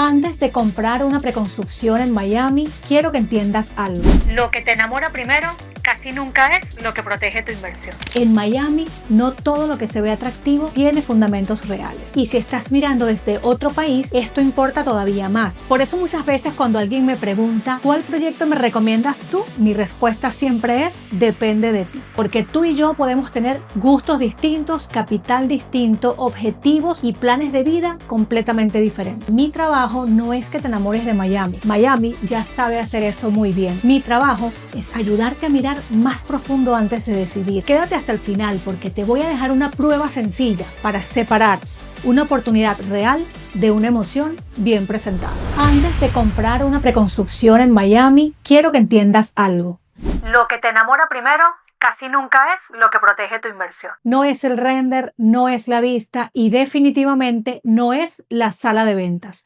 Antes de comprar una preconstrucción en Miami, quiero que entiendas algo. Lo que te enamora primero casi nunca es lo que protege tu inversión. En Miami, no todo lo que se ve atractivo tiene fundamentos reales. Y si estás mirando desde otro país, esto importa todavía más. Por eso muchas veces cuando alguien me pregunta ¿cuál proyecto me recomiendas tú? Mi respuesta siempre es depende de ti. Porque tú y yo podemos tener gustos distintos, capital distinto, objetivos y planes de vida completamente diferentes. Mi trabajo no es que te enamores de Miami. Miami ya sabe hacer eso muy bien. Mi trabajo es ayudarte a mirar más profundo antes de decidir. Quédate hasta el final porque te voy a dejar una prueba sencilla para separar una oportunidad real de una emoción bien presentada. Antes de comprar una preconstrucción en Miami, quiero que entiendas algo. Lo que te enamora primero casi nunca es lo que protege tu inversión. No es el render, no es la vista y definitivamente no es la sala de ventas.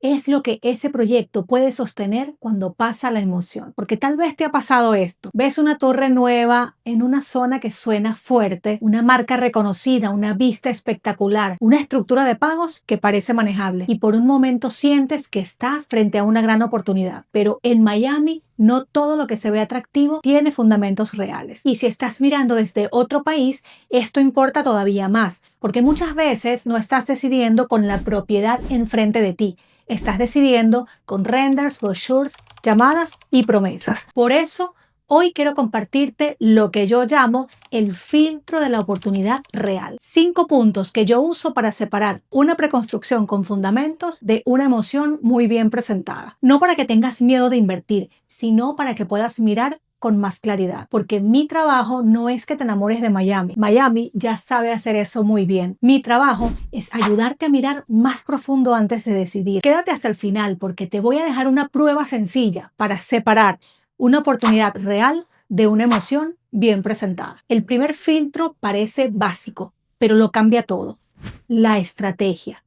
Es lo que ese proyecto puede sostener cuando pasa la emoción. Porque tal vez te ha pasado esto. Ves una torre nueva en una zona que suena fuerte, una marca reconocida, una vista espectacular, una estructura de pagos que parece manejable. Y por un momento sientes que estás frente a una gran oportunidad. Pero en Miami, no todo lo que se ve atractivo tiene fundamentos reales. Y si estás mirando desde otro país, esto importa todavía más. Porque muchas veces no estás decidiendo con la propiedad enfrente de ti. Estás decidiendo con renders, brochures, llamadas y promesas. Por eso, hoy quiero compartirte lo que yo llamo el filtro de la oportunidad real. 5 puntos que yo uso para separar una preconstrucción con fundamentos de una emoción muy bien presentada. No para que tengas miedo de invertir, sino para que puedas mirar con más claridad, porque mi trabajo no es que te enamores de Miami. Miami ya sabe hacer eso muy bien. Mi trabajo es ayudarte a mirar más profundo antes de decidir. Quédate hasta el final porque te voy a dejar una prueba sencilla para separar una oportunidad real de una emoción bien presentada. El primer filtro parece básico, pero lo cambia todo. La estrategia.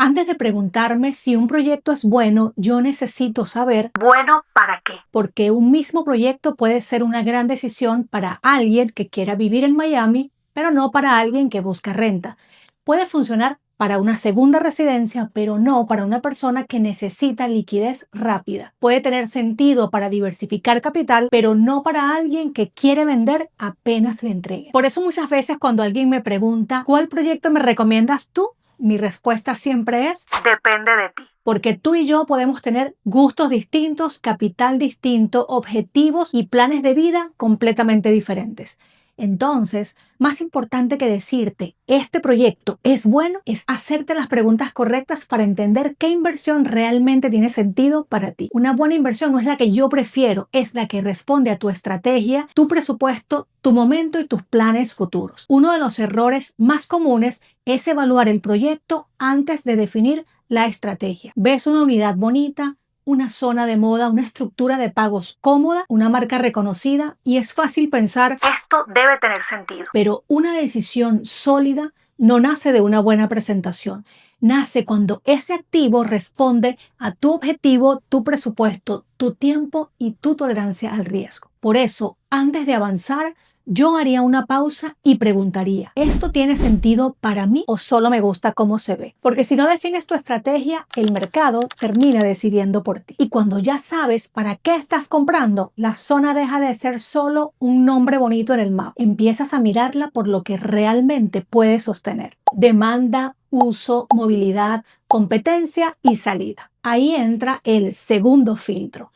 Antes de preguntarme si un proyecto es bueno, yo necesito saber ¿Bueno para qué? porque un mismo proyecto puede ser una gran decisión para alguien que quiera vivir en Miami, pero no para alguien que busca renta. Puede funcionar para una segunda residencia, pero no para una persona que necesita liquidez rápida. Puede tener sentido para diversificar capital, pero no para alguien que quiere vender apenas le entregue. Por eso muchas veces cuando alguien me pregunta ¿cuál proyecto me recomiendas tú? Mi respuesta siempre es depende de ti. Porque tú y yo podemos tener gustos distintos, capital distinto, objetivos y planes de vida completamente diferentes. Entonces, más importante que decirte, este proyecto es bueno, es hacerte las preguntas correctas para entender qué inversión realmente tiene sentido para ti. Una buena inversión no es la que yo prefiero, es la que responde a tu estrategia, tu presupuesto, tu momento y tus planes futuros. Uno de los errores más comunes es evaluar el proyecto antes de definir la estrategia. Ves una unidad bonita, una zona de moda, una estructura de pagos cómoda, una marca reconocida y es fácil pensar esto debe tener sentido. Pero una decisión sólida no nace de una buena presentación. Nace cuando ese activo responde a tu objetivo, tu presupuesto, tu tiempo y tu tolerancia al riesgo. Por eso, antes de avanzar, yo haría una pausa y preguntaría, ¿esto tiene sentido para mí o solo me gusta cómo se ve? Porque si no defines tu estrategia, el mercado termina decidiendo por ti. Y cuando ya sabes para qué estás comprando, la zona deja de ser solo un nombre bonito en el mapa. Empiezas a mirarla por lo que realmente puede sostener. Demanda, uso, movilidad, competencia y salida. Ahí entra el segundo filtro,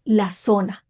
la zona.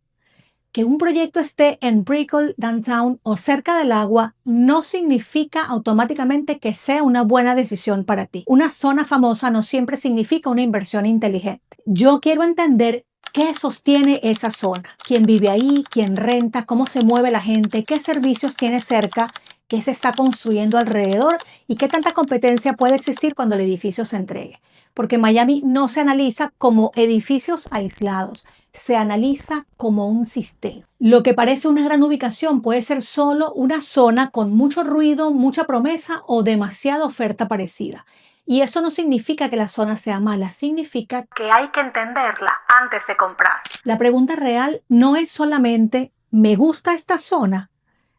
Que un proyecto esté en Brickell, Downtown o cerca del agua no significa automáticamente que sea una buena decisión para ti. Una zona famosa no siempre significa una inversión inteligente. Yo quiero entender qué sostiene esa zona, quién vive ahí, quién renta, cómo se mueve la gente, qué servicios tiene cerca, qué se está construyendo alrededor y qué tanta competencia puede existir cuando el edificio se entregue. Porque Miami no se analiza como edificios aislados, se analiza como un sistema. Lo que parece una gran ubicación puede ser solo una zona con mucho ruido, mucha promesa o demasiada oferta parecida. Y eso no significa que la zona sea mala, significa que hay que entenderla antes de comprar. La pregunta real no es solamente ¿me gusta esta zona?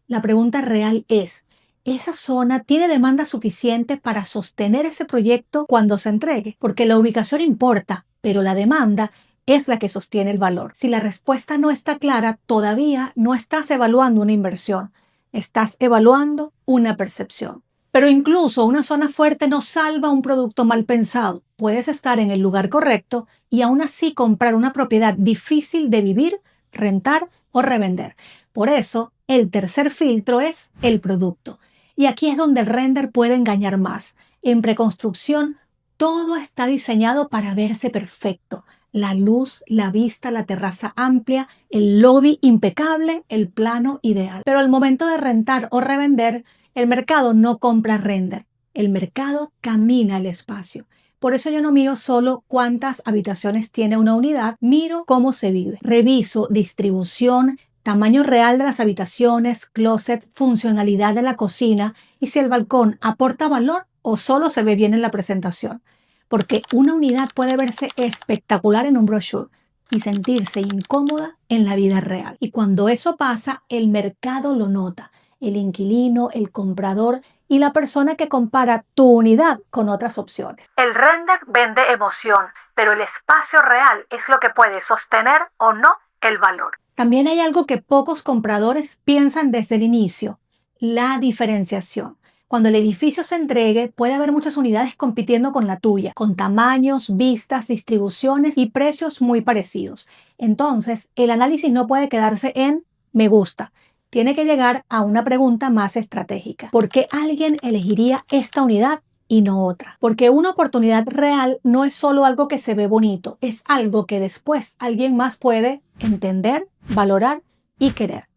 La pregunta real es esa zona tiene demanda suficiente para sostener ese proyecto cuando se entregue, porque la ubicación importa, pero la demanda es la que sostiene el valor. Si la respuesta no está clara, todavía no estás evaluando una inversión, estás evaluando una percepción. Pero incluso una zona fuerte no salva un producto mal pensado. Puedes estar en el lugar correcto y aún así comprar una propiedad difícil de vivir, rentar o revender. Por eso, el tercer filtro es el producto. Y aquí es donde el render puede engañar más. En preconstrucción, todo está diseñado para verse perfecto. La luz, la vista, la terraza amplia, el lobby impecable, el plano ideal. Pero al momento de rentar o revender, el mercado no compra render. El mercado camina el espacio. Por eso yo no miro solo cuántas habitaciones tiene una unidad, miro cómo se vive. Reviso distribución, tamaño real de las habitaciones, closet, funcionalidad de la cocina y si el balcón aporta valor o solo se ve bien en la presentación. Porque una unidad puede verse espectacular en un brochure y sentirse incómoda en la vida real. Y cuando eso pasa, el mercado lo nota. El inquilino, el comprador y la persona que compara tu unidad con otras opciones. El render vende emoción, pero el espacio real es lo que puede sostener o no el valor. También hay algo que pocos compradores piensan desde el inicio, la diferenciación. Cuando el edificio se entregue, puede haber muchas unidades compitiendo con la tuya, con tamaños, vistas, distribuciones y precios muy parecidos. Entonces, el análisis no puede quedarse en me gusta. Tiene que llegar a una pregunta más estratégica. ¿Por qué alguien elegiría esta unidad y no otra? Porque una oportunidad real no es solo algo que se ve bonito, es algo que después alguien más puede entender, valorar y querer.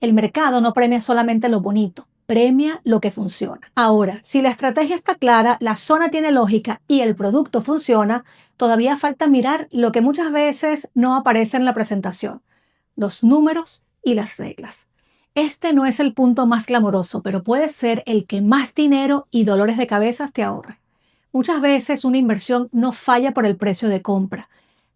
El mercado no premia solamente lo bonito, premia lo que funciona. Ahora, si la estrategia está clara, la zona tiene lógica y el producto funciona, todavía falta mirar lo que muchas veces no aparece en la presentación, los números y las reglas. Este no es el punto más glamoroso, pero puede ser el que más dinero y dolores de cabeza te ahorre. Muchas veces una inversión no falla por el precio de compra,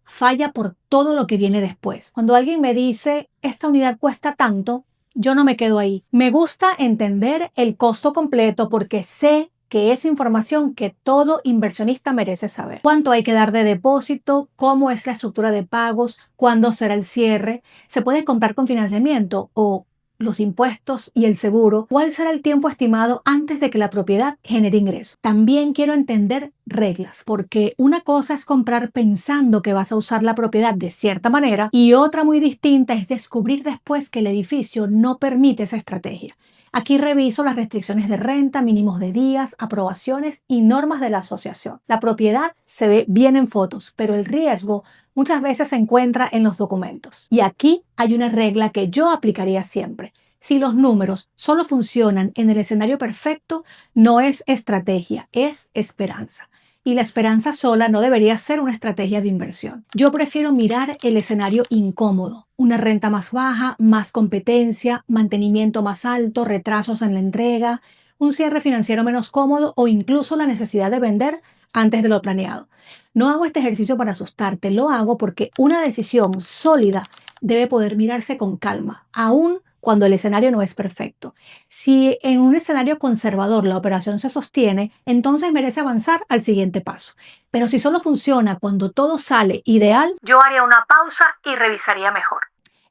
falla por todo lo que viene después. Cuando alguien me dice, esta unidad cuesta tanto, yo no me quedo ahí. Me gusta entender el costo completo porque sé que es información que todo inversionista merece saber. ¿Cuánto hay que dar de depósito? ¿Cómo es la estructura de pagos? ¿Cuándo será el cierre? ¿Se puede comprar con financiamiento o los impuestos y el seguro? ¿Cuál será el tiempo estimado antes de que la propiedad genere ingreso? También quiero entender reglas, porque una cosa es comprar pensando que vas a usar la propiedad de cierta manera y otra muy distinta es descubrir después que el edificio no permite esa estrategia. Aquí reviso las restricciones de renta, mínimos de días, aprobaciones y normas de la asociación. La propiedad se ve bien en fotos, pero el riesgo muchas veces se encuentra en los documentos. Y aquí hay una regla que yo aplicaría siempre. Si los números solo funcionan en el escenario perfecto, no es estrategia, es esperanza. Y la esperanza sola no debería ser una estrategia de inversión. Yo prefiero mirar el escenario incómodo. Una renta más baja, más competencia, mantenimiento más alto, retrasos en la entrega, un cierre financiero menos cómodo o incluso la necesidad de vender antes de lo planeado. No hago este ejercicio para asustarte, lo hago porque una decisión sólida debe poder mirarse con calma, aún cuando el escenario no es perfecto. Si en un escenario conservador la operación se sostiene, entonces merece avanzar al siguiente paso. Pero si solo funciona cuando todo sale ideal, yo haría una pausa y revisaría mejor.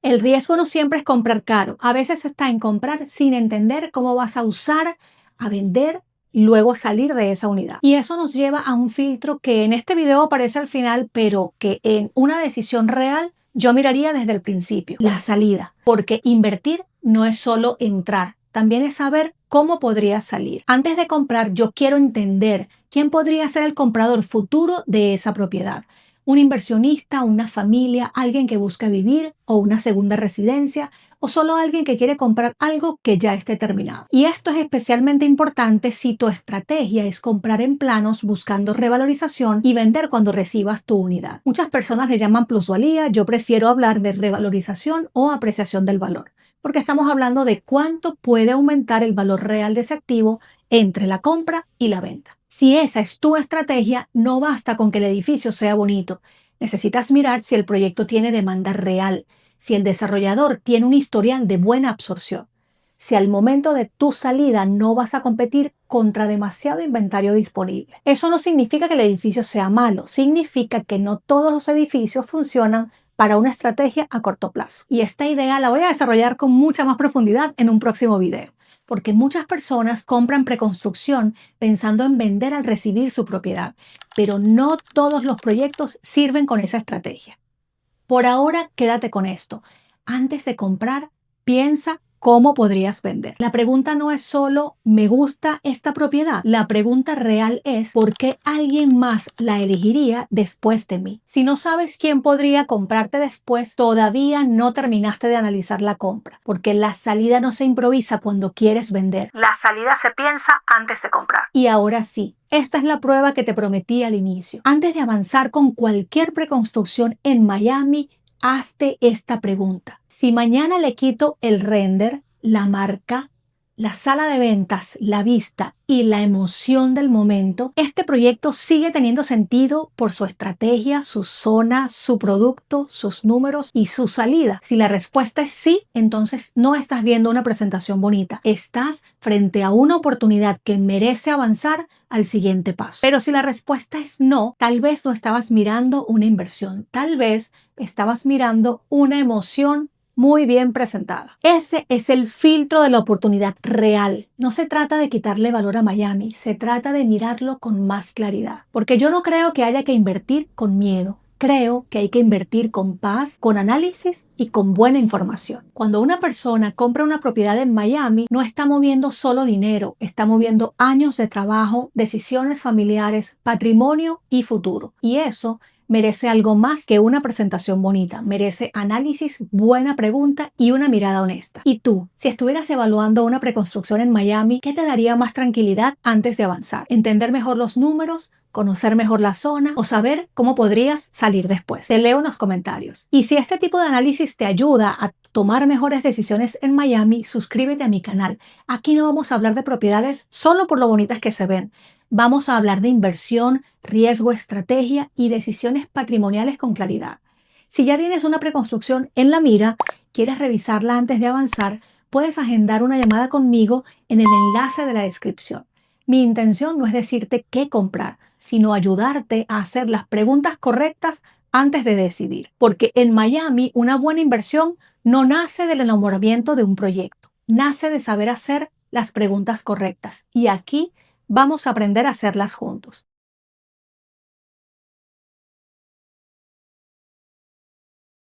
El riesgo no siempre es comprar caro. A veces está en comprar sin entender cómo vas a usar, a vender y luego salir de esa unidad. Y eso nos lleva a un filtro que en este video aparece al final, pero que en una decisión real yo miraría desde el principio, la salida, porque invertir no es solo entrar, también es saber cómo podría salir. Antes de comprar, yo quiero entender quién podría ser el comprador futuro de esa propiedad. Un inversionista, una familia, alguien que busca vivir o una segunda residencia o solo alguien que quiere comprar algo que ya esté terminado. Y esto es especialmente importante si tu estrategia es comprar en planos buscando revalorización y vender cuando recibas tu unidad. Muchas personas le llaman plusvalía, yo prefiero hablar de revalorización o apreciación del valor, porque estamos hablando de cuánto puede aumentar el valor real de ese activo entre la compra y la venta. Si esa es tu estrategia, no basta con que el edificio sea bonito. Necesitas mirar si el proyecto tiene demanda real, si el desarrollador tiene un historial de buena absorción. si al momento de tu salida no vas a competir contra demasiado inventario disponible. Eso no significa que el edificio sea malo, significa que no todos los edificios funcionan para una estrategia a corto plazo. Y esta idea la voy a desarrollar con mucha más profundidad en un próximo video, porque muchas personas compran preconstrucción pensando en vender al recibir su propiedad, pero no todos los proyectos sirven con esa estrategia. Por ahora, quédate con esto. Antes de comprar, piensa cómo podrías vender. La pregunta no es solo ¿me gusta esta propiedad? La pregunta real es ¿por qué alguien más la elegiría después de mí? Si no sabes quién podría comprarte después, todavía no terminaste de analizar la compra, porque la salida no se improvisa cuando quieres vender. La salida se piensa antes de comprar. Y ahora sí, esta es la prueba que te prometí al inicio. Antes de avanzar con cualquier preconstrucción en Miami, hazte esta pregunta. Si mañana le quito el render, la marca, la sala de ventas, la vista y la emoción del momento, ¿este proyecto sigue teniendo sentido por su estrategia, su zona, su producto, sus números y su salida? Si la respuesta es sí, entonces no estás viendo una presentación bonita. Estás frente a una oportunidad que merece avanzar al siguiente paso. Pero si la respuesta es no, tal vez no estabas mirando una inversión, tal vez estabas mirando una emoción muy bien presentada. Ese es el filtro de la oportunidad real. No se trata de quitarle valor a Miami, se trata de mirarlo con más claridad. Porque yo no creo que haya que invertir con miedo. Creo que hay que invertir con paz, con análisis y con buena información. Cuando una persona compra una propiedad en Miami, no está moviendo solo dinero, está moviendo años de trabajo, decisiones familiares, patrimonio y futuro. Y eso merece algo más que una presentación bonita, merece análisis, buena pregunta y una mirada honesta. Y tú, si estuvieras evaluando una preconstrucción en Miami, ¿qué te daría más tranquilidad antes de avanzar? ¿Entender mejor los números? ¿Conocer mejor la zona? ¿O saber cómo podrías salir después? Te leo en los comentarios. Y si este tipo de análisis te ayuda a tomar mejores decisiones en Miami, suscríbete a mi canal. Aquí no vamos a hablar de propiedades solo por lo bonitas que se ven. Vamos a hablar de inversión, riesgo, estrategia y decisiones patrimoniales con claridad. Si ya tienes una preconstrucción en la mira, quieres revisarla antes de avanzar, puedes agendar una llamada conmigo en el enlace de la descripción. Mi intención no es decirte qué comprar, sino ayudarte a hacer las preguntas correctas antes de decidir. Porque en Miami una buena inversión no nace del enamoramiento de un proyecto, nace de saber hacer las preguntas correctas. Y aquí vamos a aprender a hacerlas juntos.